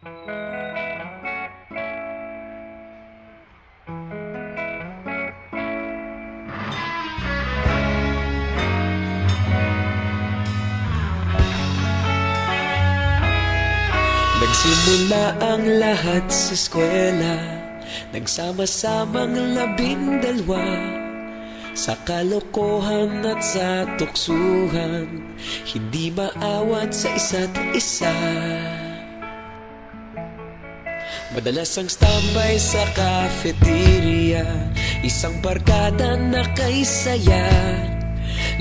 Nagsimula ang lahat sa eskwela, nagsama-samang 12 sa kalokohan at sa tuksuhan, hindi maawat sa isa't isa. Madalas ang standby sa cafeteria, isang barkada na kay saya.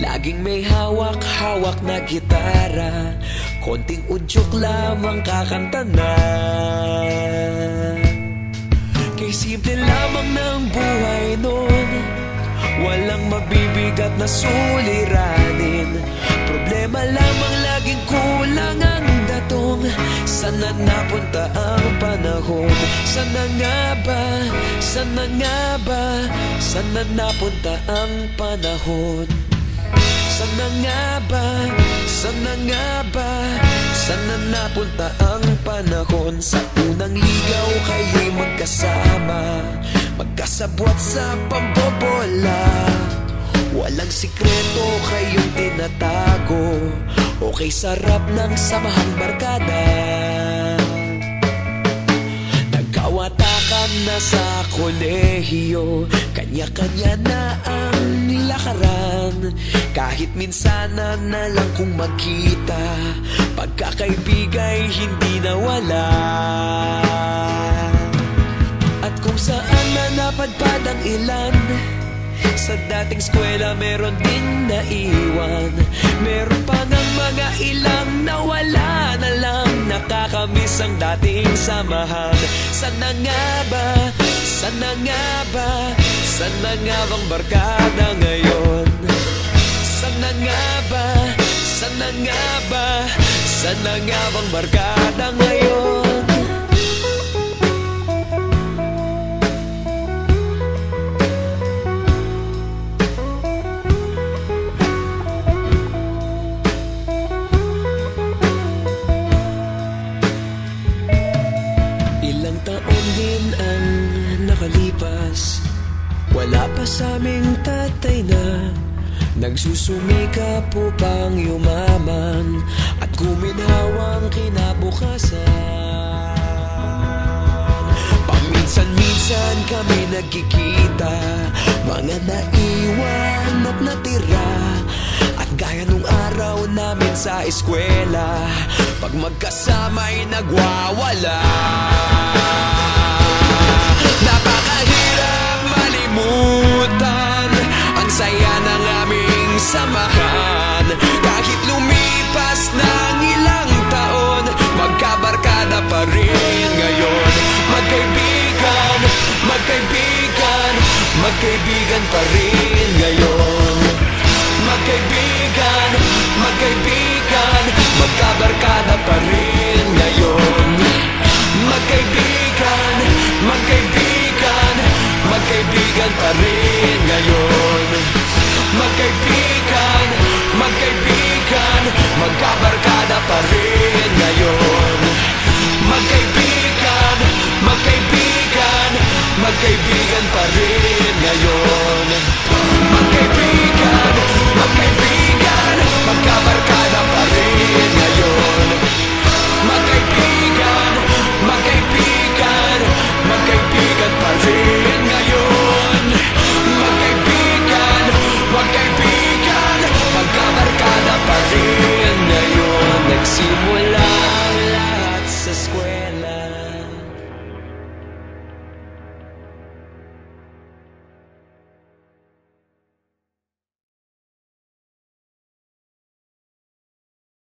Laging may hawak-hawak na gitara, konting udyok lamang kakanta na. Kay simple lamang ng buhay nun, walang mabibigat na suliranin. Problema lamang laging kulang ang datong. Sana napunta ang panahon? Sana nga ba? Sana nga ba? Sana napunta ang panahon? Sana nga ba? Sana nga ba? Sana napunta ang panahon? Sa unang ligaw kayo'y magkasama, magkasabwat sa pambobola. Walang sikreto kayong tinatago, okay sarap ng samahang barkada. Nagkawatakan na sa kolehiyo, kanya-kanya na ang lakaran. Kahit minsan na lang kung magkita, pagkakaibigay hindi nawala. At kung saan na napadpad ang ilan, sa dating eskwela meron din naiwan. Meron pa ng mga ilang nawala na lang, nakakamiss ang dating samahan. Sana nga ba? Sana nga ba? Sana nga bang barkada ngayon? Sana nga ba? Sana nga ba? Sana nga bang barkada ngayon? Ilang taon din ang nakalipas, wala pa sa aming tatay na nagsusumikap upang yumaman at guminhawang kinabukasan. Paminsan-minsan kami nagkikita, mga naiwan at natira. At gaya nung araw namin sa eskwela, pag magkasama'y nagwawala. Napakahirap malimutan ang saya ng aming samahan. Kahit lumipas ng ilang taon, magkabarkada pa rin ngayon. Magkaibigan, magkaibigan, magkaibigan pa rin.